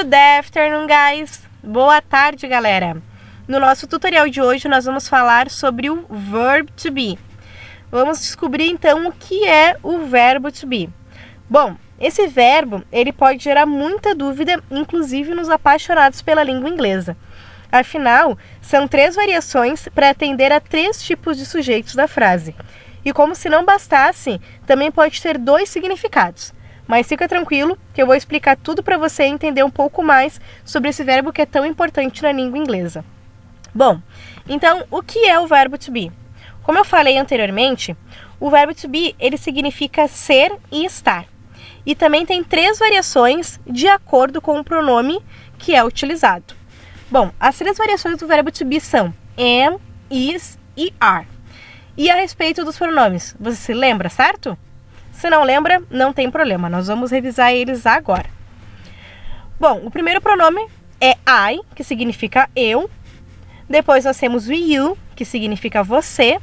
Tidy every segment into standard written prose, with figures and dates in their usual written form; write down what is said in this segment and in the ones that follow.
Good afternoon, guys! Boa tarde, galera! No nosso tutorial de hoje, nós vamos falar sobre o verb to be. Vamos descobrir, então, o que é o verbo to be. Bom, esse verbo, ele pode gerar muita dúvida, inclusive nos apaixonados pela língua inglesa. Afinal, são 3 variações para atender a 3 tipos de sujeitos da frase. E como se não bastasse, também pode ter 2 significados. Mas fica tranquilo que eu vou explicar tudo para você entender um pouco mais sobre esse verbo que é tão importante na língua inglesa. Bom, então, o que é o verbo to be? Como eu falei anteriormente, o verbo to be, ele significa ser e estar. E também tem 3 variações de acordo com o pronome que é utilizado. Bom, as 3 variações do verbo to be são am, is e are. E a respeito dos pronomes, você se lembra, certo? Se não lembra, não tem problema, nós vamos revisar eles agora. Bom, o primeiro pronome é I, que significa eu. Depois nós temos o you, que significa você.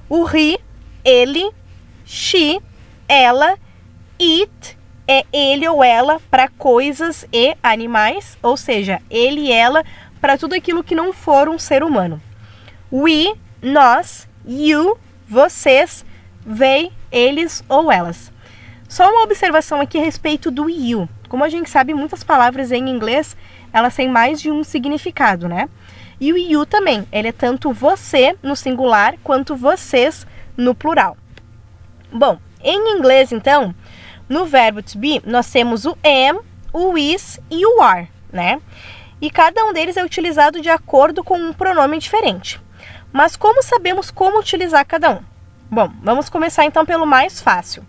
O he, ele. She, ela. It é ele ou ela para coisas e animais, ou seja, ele e ela para tudo aquilo que não for um ser humano. We, nós. You, vocês. They, eles ou elas. Só uma observação aqui a respeito do you. Como a gente sabe, muitas palavras em inglês, elas têm mais de um significado, né? E o you também, ele é tanto você no singular, quanto vocês no plural. Bom, em inglês, então, no verbo to be, nós temos o am, o is e o are, né? E cada um deles é utilizado de acordo com um pronome diferente. Mas como sabemos como utilizar cada um? Bom, vamos começar então pelo mais fácil.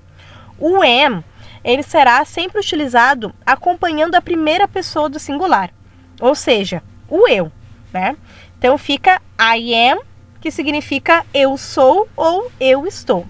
O am, ele será sempre utilizado acompanhando a primeira pessoa do singular, ou seja, o eu, né? Então fica I am, que significa eu sou ou eu estou.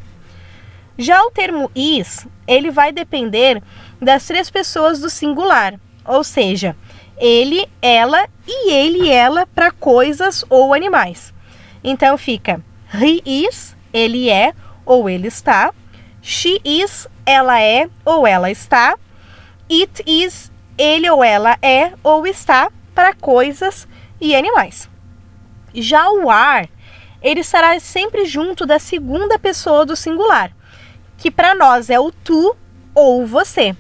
Já o termo is, ele vai depender das 3 pessoas do singular, ou seja, ele, ela e ele e ela para coisas ou animais. Então fica he is, ele é ou ele está. She is, ela é ou ela está. It is, ele ou ela é ou está para coisas e animais. Já o are, ele estará sempre junto da segunda pessoa do singular, que para nós é o tu ou você.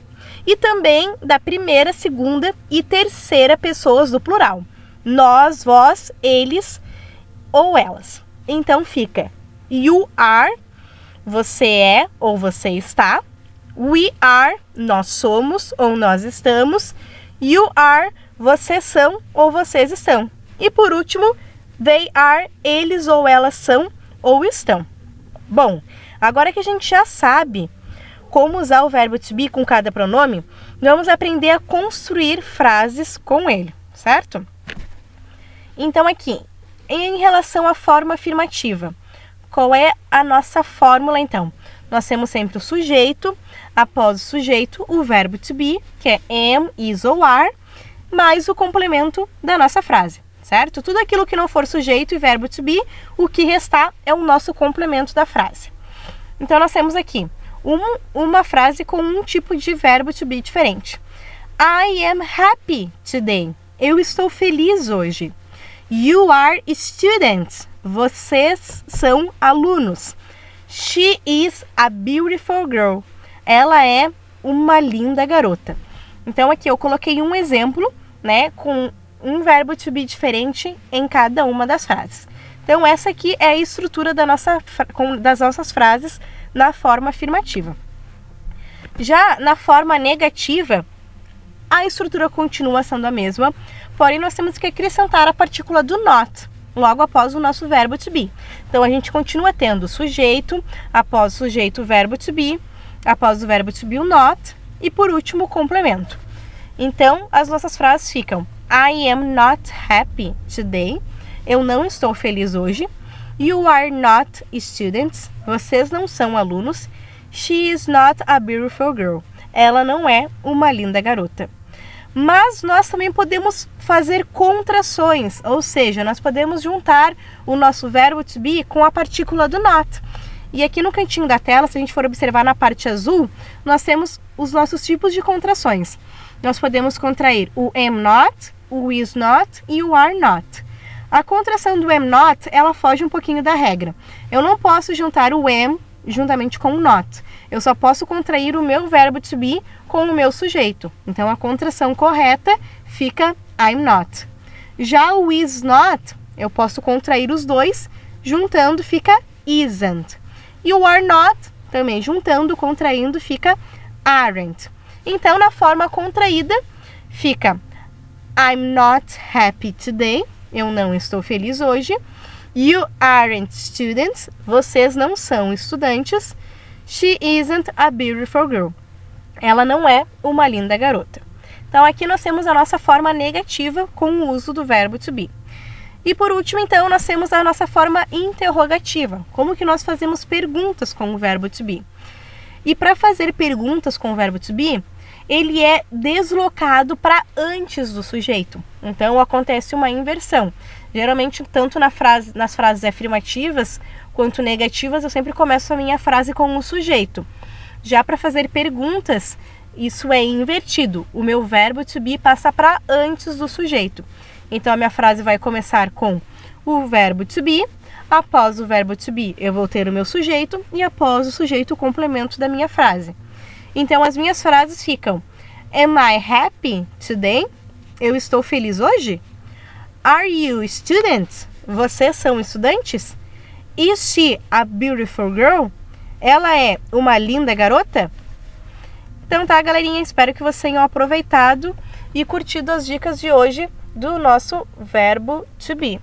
E também da primeira, segunda e terceira pessoas do plural. Nós, vós, eles ou elas. Então fica you are, você é ou você está. We are, nós somos ou nós estamos. You are, vocês são ou vocês estão. E por último, they are, eles ou elas são ou estão. Bom, agora que a gente já sabe como usar o verbo to be com cada pronome, vamos aprender a construir frases com ele, certo? Então aqui, em relação à forma afirmativa, qual é a nossa fórmula então? Nós temos sempre o sujeito, após o sujeito o verbo to be, que é am, is ou are, mais o complemento da nossa frase, certo? Tudo aquilo que não for sujeito e verbo to be, o que restar é o nosso complemento da frase. Então nós temos aqui uma frase com um tipo de verbo to be diferente. I am happy today. Eu estou feliz hoje. You are students. Vocês são alunos. She is a beautiful girl. Ela é uma linda garota. Então aqui eu coloquei um exemplo, né, com um verbo to be diferente em cada uma das frases. Então essa aqui é a estrutura das nossas frases na forma afirmativa. Já na forma negativa, a estrutura continua sendo a mesma, porém nós temos que acrescentar a partícula do not, logo após o nosso verbo to be. Então a gente continua tendo sujeito, após o sujeito o verbo to be, após o verbo to be o not, e por último o complemento. Então as nossas frases ficam I am not happy today. Eu não estou feliz hoje. You are not students. Vocês não são alunos. She is not a beautiful girl. Ela não é uma linda garota. Mas nós também podemos fazer contrações, ou seja, nós podemos juntar o nosso verbo to be com a partícula do not. E aqui no cantinho da tela, se a gente for observar na parte azul, nós temos os nossos tipos de contrações. nós podemos contrair o am not, o is not e o are not. A contração do am not, ela foge um pouquinho da regra. Eu não posso juntar o am juntamente com o not. Eu só posso contrair o meu verbo to be com o meu sujeito. Então, a contração correta fica I'm not. Já o is not, eu posso contrair os dois, juntando fica isn't. E o are not, também juntando, contraindo, fica aren't. Então, na forma contraída, fica I'm not happy today. Eu não estou feliz hoje. You aren't students. Vocês não são estudantes. She isn't a beautiful girl. Ela não é uma linda garota. Então, aqui nós temos a nossa forma negativa com o uso do verbo to be. E por último, então, nós temos a nossa forma interrogativa. Como que nós fazemos perguntas com o verbo to be? E para fazer perguntas com o verbo to be, ele é deslocado para antes do sujeito. Então, acontece uma inversão. Geralmente, tanto nas frases afirmativas quanto negativas, eu sempre começo a minha frase com o sujeito. Já para fazer perguntas, isso é invertido. O meu verbo to be passa para antes do sujeito. Então, a minha frase vai começar com o verbo to be. Após o verbo to be, eu vou ter o meu sujeito. E após o sujeito, o complemento da minha frase. Então, as minhas frases ficam: Am I happy today? Eu estou feliz hoje? Are you students? Vocês são estudantes? Is she a beautiful girl? Ela é uma linda garota? Então tá, galerinha, espero que vocês tenham aproveitado e curtido as dicas de hoje do nosso verbo to be.